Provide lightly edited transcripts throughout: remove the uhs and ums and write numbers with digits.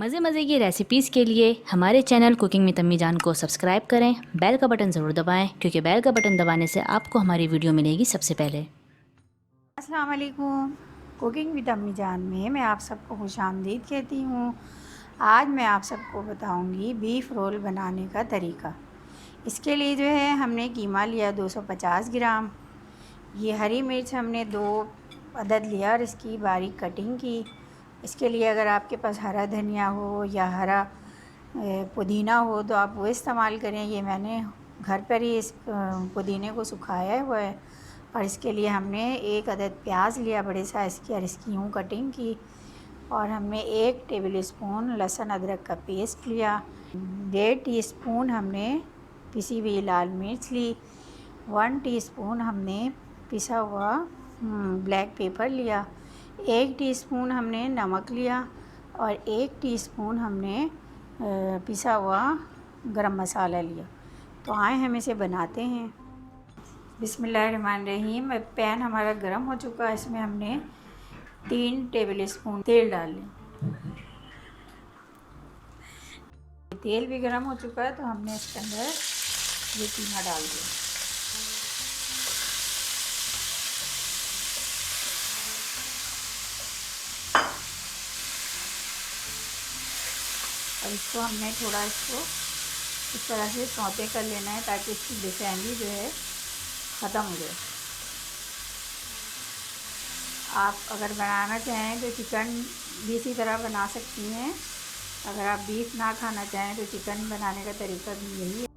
मज़े मज़े की रेसिपीज़ के लिए हमारे चैनल कुकिंग विद अम्मी जान को सब्सक्राइब करें, बेल का बटन ज़रूर दबाएं क्योंकि बेल का बटन दबाने से आपको हमारी वीडियो मिलेगी सबसे पहले। अस्सलाम वालेकुम। कुकिंग विद अम्मी जान में मैं आप सबको खुशामदीद कहती हूँ। आज मैं आप सबको बताऊँगी बीफ़ रोल बनाने का तरीका। इसके लिए जो है हमने कीमा लिया 250 ग्राम। ये हरी मिर्च हमने 2 अदद लिया और इसकी बारीक कटिंग की। इसके लिए अगर आपके पास हरा धनिया हो या हरा पुदीना हो तो आप वो इस्तेमाल करें। ये मैंने घर पर ही इस पुदीने को सुखाया हुआ है। और इसके लिए हमने 1 अदद प्याज लिया बड़े साइज़ की और इसकी यूँ कटिंग की। और हमने 1 टेबल स्पून लहसुन अदरक का पेस्ट लिया। 1.5 टीस्पून हमने पिसी हुई लाल मिर्च ली। 1 टीस्पून हमने पिसा हुआ ब्लैक पेपर लिया। 1 टीस्पून हमने नमक लिया और 1 टीस्पून हमने पिसा हुआ गरम मसाला लिया। तो आए हम इसे बनाते हैं। बिस्मिल्लाहिर्रहमानिर्रहीम। पैन हमारा गर्म हो चुका है, इसमें हमने 3 टेबल स्पून तेल डाल लें। तेल भी गर्म हो चुका है तो हमने इसके अंदर ये कीमा डाल दिया। और इसको हमने थोड़ा इस तरह से सौते कर लेना है ताकि इसकी बेचैनी जो है ख़त्म हो जाए। आप अगर बनाना चाहें तो चिकन भी इसी तरह बना सकती हैं। अगर आप बीफ ना खाना चाहें तो चिकन बनाने का तरीका भी यही है।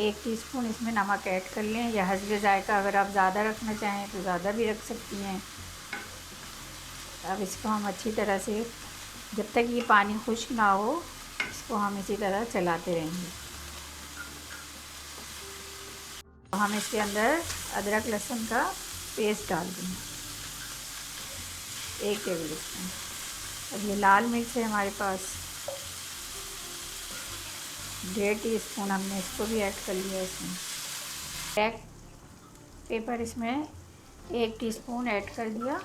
1 टीस्पून इसमें नमक ऐड कर लें या हस्बे ज़ायका, अगर आप ज़्यादा रखना चाहें तो ज़्यादा भी रख सकती हैं। अब इसको हम अच्छी तरह से, जब तक ये पानी खुश्क ना हो, इसको हम इसी तरह चलाते रहेंगे। तो हम इसके अंदर अदरक लहसुन का पेस्ट डाल देंगे 1 टेबल स्पून। अब ये लाल मिर्च है हमारे पास 1.5 टीस्पून, हमने इसको भी ऐड कर लिया इसमें। ब्लैक पेपर इसमें 1 टीस्पून ऐड कर दिया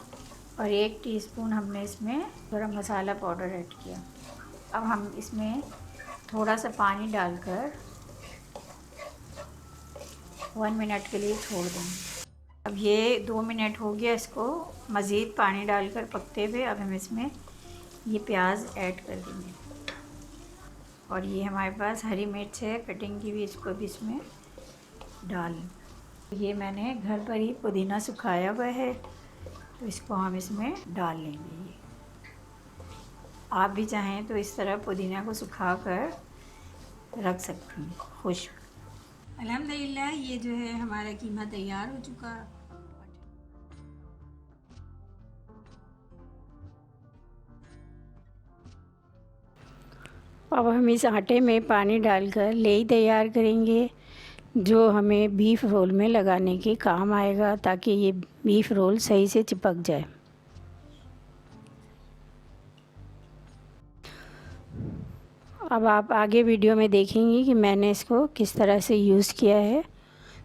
और 1 टीस्पून हमने इसमें गरम मसाला पाउडर ऐड किया। अब हम इसमें थोड़ा सा पानी डालकर 1 मिनट के लिए छोड़ देंगे। अब ये 2 मिनट हो गया इसको मज़ीद पानी डालकर पकते हुए। अब हम इसमें ये प्याज ऐड कर देंगे और ये हमारे पास हरी मिर्च है कटिंग की भी, इसको भी इसमें डाल लें। ये मैंने घर पर ही पुदीना सुखाया हुआ है तो इसको हम इसमें डाल लेंगे। ये आप भी चाहें तो इस तरह पुदीना को सुखा कर रख सकती हैं खुश्क। अल्हम्दुलिल्लाह ये जो है हमारा कीमा तैयार हो चुका। अब हम इस आटे में पानी डालकर लेई तैयार करेंगे जो हमें बीफ रोल में लगाने के काम आएगा ताकि ये बीफ रोल सही से चिपक जाए। अब आप आगे वीडियो में देखेंगी कि मैंने इसको किस तरह से यूज़ किया है,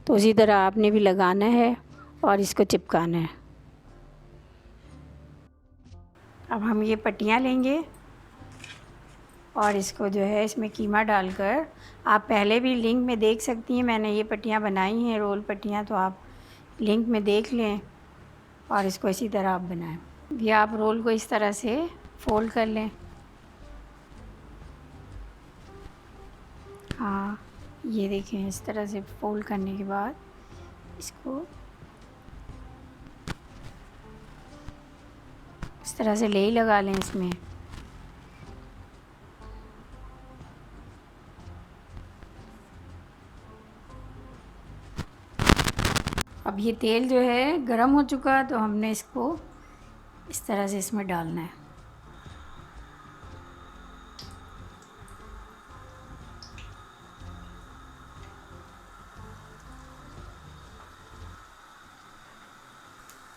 तो उसी तरह आपने भी लगाना है और इसको चिपकाना है। अब हम ये पट्टियाँ लेंगे और इसको जो है इसमें कीमा डालकर, आप पहले भी लिंक में देख सकती हैं, मैंने ये पट्टियाँ बनाई हैं रोल पट्टियाँ, तो आप लिंक में देख लें और इसको इसी तरह आप बनाएं। ये आप रोल को इस तरह से फ़ोल्ड कर लें। हाँ, ये देखें इस तरह से फ़ोल्ड करने के बाद इसको इस तरह से लेई लगा लें इसमें। अब ये तेल जो है गरम हो चुका तो हमने इसको इस तरह से इसमें डालना है।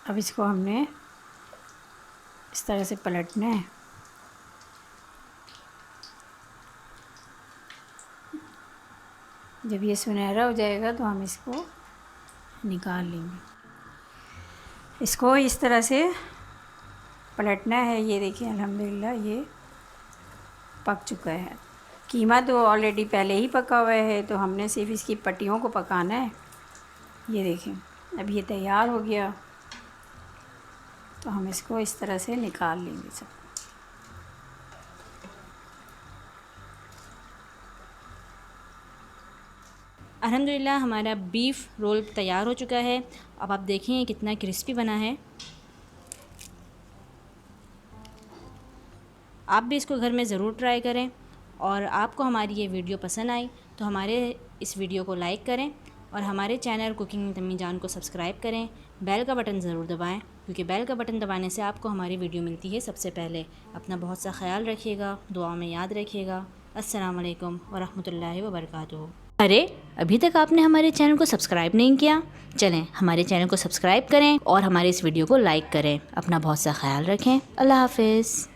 अब इसको हमने इस तरह से पलटना है। जब ये सुनहरा हो जाएगा तो हम इसको निकाल लेंगे। इसको इस तरह से पलटना है। ये देखिए अल्हम्दुलिल्लाह ये पक चुका है। कीमा तो ऑलरेडी पहले ही पका हुआ है, तो हमने सिर्फ इसकी पट्टियों को पकाना है। ये देखें, अब ये तैयार हो गया, तो हम इसको इस तरह से निकाल लेंगे सब। अल्हम्दुलिल्लाह हमारा बीफ रोल तैयार हो चुका है। अब आप देखें कितना क्रिस्पी बना है। आप भी इसको घर में ज़रूर ट्राई करें, और आपको हमारी ये वीडियो पसंद आई तो हमारे इस वीडियो को लाइक करें और हमारे चैनल कुकिंग विद अम्मी जान को सब्सक्राइब करें। बेल का बटन ज़रूर दबाएं, क्योंकि बेल का बटन दबाने से आपको हमारी वीडियो मिलती है सबसे पहले। अपना बहुत सा ख्याल रखिएगा, दुआ में याद रखिएगा। अस्सलाम वालेकुम वरहमतुल्लाहि वबरकातुहू। अरे, अभी तक आपने हमारे चैनल को सब्सक्राइब नहीं किया? चलें हमारे चैनल को सब्सक्राइब करें और हमारे इस वीडियो को लाइक करें। अपना बहुत सा ख्याल रखें। अल्लाह हाफ़िज़।